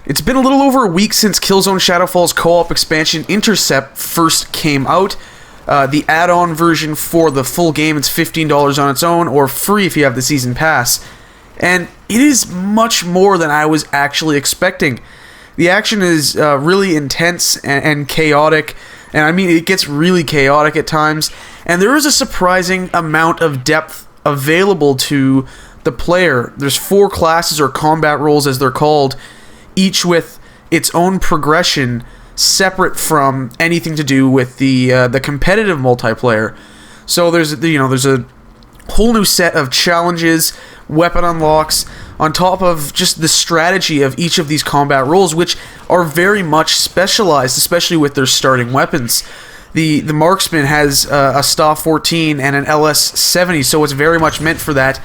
It's been a little over a week since Killzone Shadowfall's co-op expansion Intercept first came out. The add-on version for the full game, it's $15 on its own, or free if you have the Season Pass. And it is much more than I was actually expecting. The action is really intense and chaotic, and I mean, it gets really chaotic at times, and there is a surprising amount of depth available to the player. There's 4 classes, or combat roles as they're called, each with its own progression, separate from anything to do with the competitive multiplayer. So there's a whole new set of challenges, weapon unlocks, on top of just the strategy of each of these combat roles, which are very much specialized, especially with their starting weapons. The marksman has a Staff 14 and an LS 70, so it's very much meant for that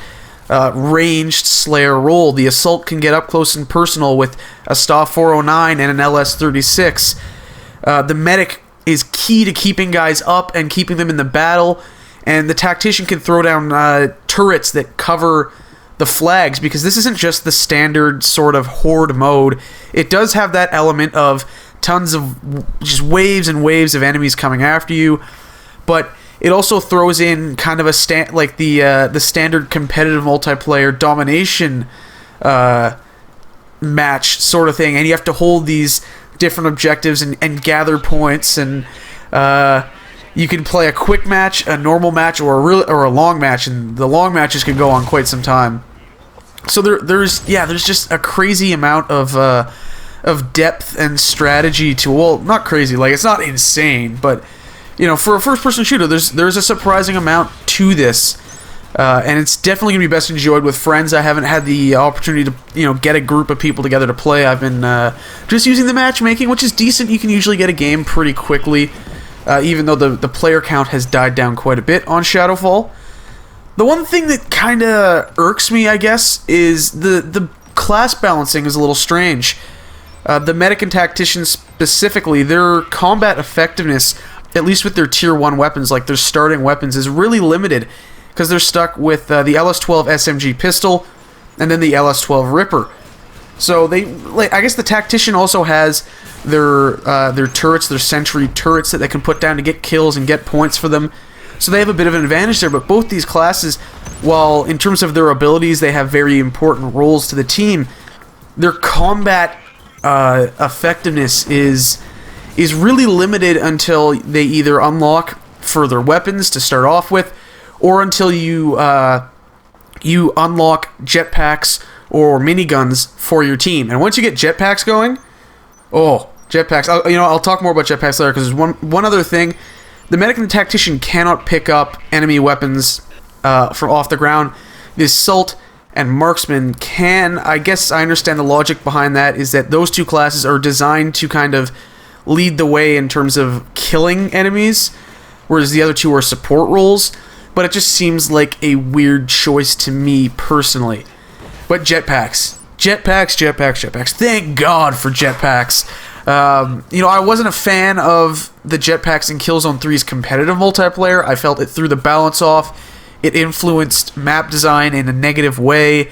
ranged Slayer role. The assault can get up close and personal with a Staff 409 and an LS 36. The medic is key to keeping guys up and keeping them in the battle, and the tactician can throw down turrets that cover the flags, because this isn't just the standard sort of horde mode. It does have that element of tons of just waves and waves of enemies coming after you, but it also throws in kind of a the standard competitive multiplayer domination match sort of thing, and you have to hold these different objectives and gather points, and you can play a quick match, a normal match, or a long match, and the long matches can go on quite some time. So there's just a crazy amount of depth and strategy to, well, not crazy, like it's not insane, but for a first-person shooter, there's a surprising amount to this, and it's definitely gonna be best enjoyed with friends. I haven't had the opportunity to get a group of people together to play. I've been just using the matchmaking, which is decent. You can usually get a game pretty quickly, even though the player count has died down quite a bit on Shadowfall. The one thing that kind of irks me, I guess, is the class balancing is a little strange. The medic and tactician specifically, their combat effectiveness, at least with their tier 1 weapons, like their starting weapons, is really limited, because they're stuck with the LS-12 SMG pistol and then the LS-12 Ripper. So I guess the tactician also has their turrets, their sentry turrets that they can put down to get kills and get points for them. So they have a bit of an advantage there, but both these classes, while in terms of their abilities they have very important roles to the team, their combat effectiveness is really limited until they either unlock further weapons to start off with, or until you unlock jetpacks or miniguns for your team. And once you get jetpacks going, jetpacks, I'll talk more about jetpacks later, because there's one other thing. The medic and the tactician cannot pick up enemy weapons from off the ground. The assault and marksman can. I guess I understand the logic behind that, is that those two classes are designed to kind of lead the way in terms of killing enemies, whereas the other two are support roles. But it just seems like a weird choice to me personally. But jetpacks. Thank God for jetpacks. I wasn't a fan of the jetpacks in Killzone 3's competitive multiplayer. I felt it threw the balance off. It influenced map design in a negative way.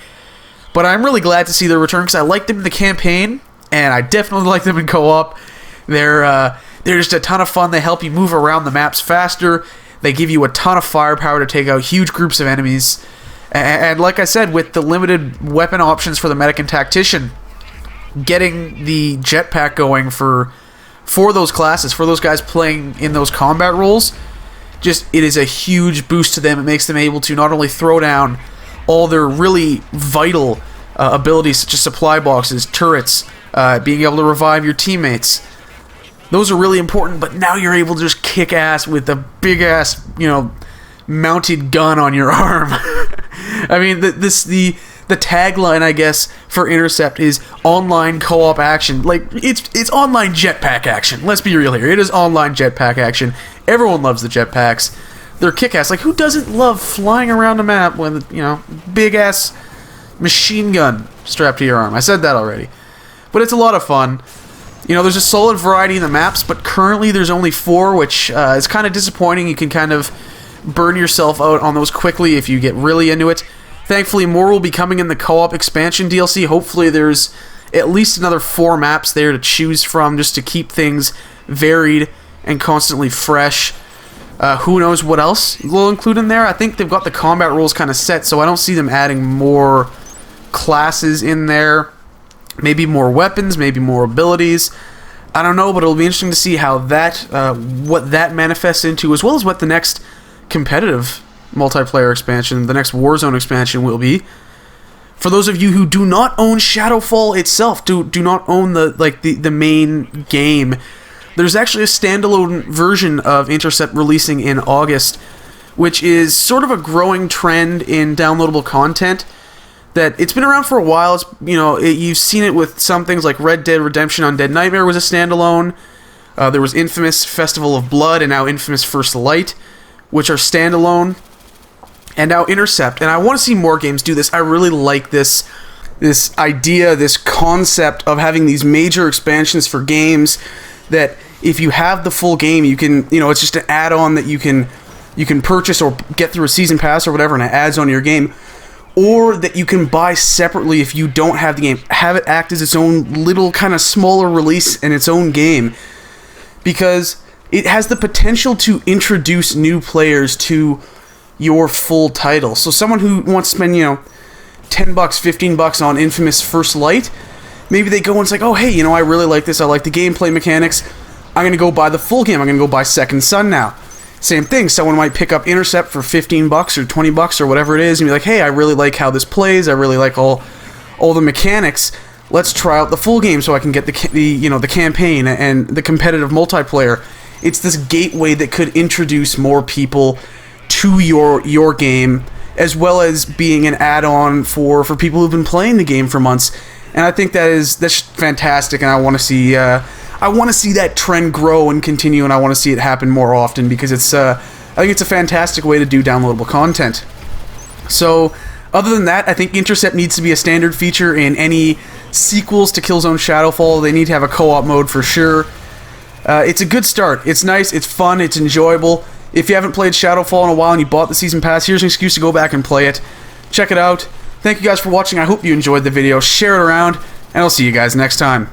But I'm really glad to see their return, because I liked them in the campaign, and I definitely like them in co-op. They're just a ton of fun. They help you move around the maps faster. They give you a ton of firepower to take out huge groups of enemies. And like I said, with the limited weapon options for the medic and tactician, getting the jetpack going for those classes, for those guys playing in those combat roles, it is a huge boost to them. It makes them able to not only throw down all their really vital abilities, such as supply boxes, turrets, being able to revive your teammates. Those are really important, but now you're able to just kick ass with a big ass, mounted gun on your arm. I mean, the tagline, I guess, for Intercept is online co-op action. Like, it's online jetpack action. Let's be real here. It is online jetpack action. Everyone loves the jetpacks. They're kick-ass. Like, who doesn't love flying around a map with, big-ass machine gun strapped to your arm? I said that already. But it's a lot of fun. There's a solid variety in the maps, but currently there's only 4, which is kind of disappointing. You can kind of burn yourself out on those quickly if you get really into it. Thankfully, more will be coming in the co-op expansion DLC. Hopefully there's at least another 4 maps there to choose from, just to keep things varied and constantly fresh. Who knows what else they'll include in there. I think they've got the combat rules kind of set, so I don't see them adding more classes in there. Maybe more weapons, maybe more abilities. I don't know, but it'll be interesting to see how that, what that manifests into, as well as what the next competitive multiplayer expansion, the next Warzone expansion will be. For those of you who do not own Shadowfall itself, do not own the main game, there's actually a standalone version of Intercept releasing in August, which is sort of a growing trend in downloadable content. That it's been around for a while. It's, you've seen it with some things like Red Dead Redemption Undead Nightmare was a standalone. There was Infamous Festival of Blood and now Infamous First Light, which are standalone. And now Intercept. And I want to see more games do this. I really like this idea, this concept of having these major expansions for games that if you have the full game, you can, it's just an add-on that you can purchase or get through a season pass or whatever, and it adds on to your game. Or that you can buy separately if you don't have the game. Have it act as its own little kind of smaller release in its own game. Because it has the potential to introduce new players to your full title. So someone who wants to spend, $10, $15 on Infamous First Light, maybe they go and it's like, oh, hey, I really like this. I like the gameplay mechanics. I'm going to go buy the full game. I'm going to go buy Second Son now. Same thing, someone might pick up Intercept for $15 or $20 or whatever it is and be like, hey, I really like how this plays. I really like all the mechanics. Let's try out the full game so I can get the campaign and the competitive multiplayer. It's this gateway that could introduce more people to your game, as well as being an add-on for people who've been playing the game for months. And I think that's fantastic, and I want to see that trend grow and continue, and I want to see it happen more often because I think it's a fantastic way to do downloadable content. So, other than that, I think Intercept needs to be a standard feature in any sequels to Killzone Shadowfall. They need to have a co-op mode for sure. It's a good start. It's nice, it's fun, it's enjoyable. If you haven't played Shadowfall in a while and you bought the Season Pass, here's an excuse to go back and play it. Check it out. Thank you guys for watching. I hope you enjoyed the video. Share it around, and I'll see you guys next time.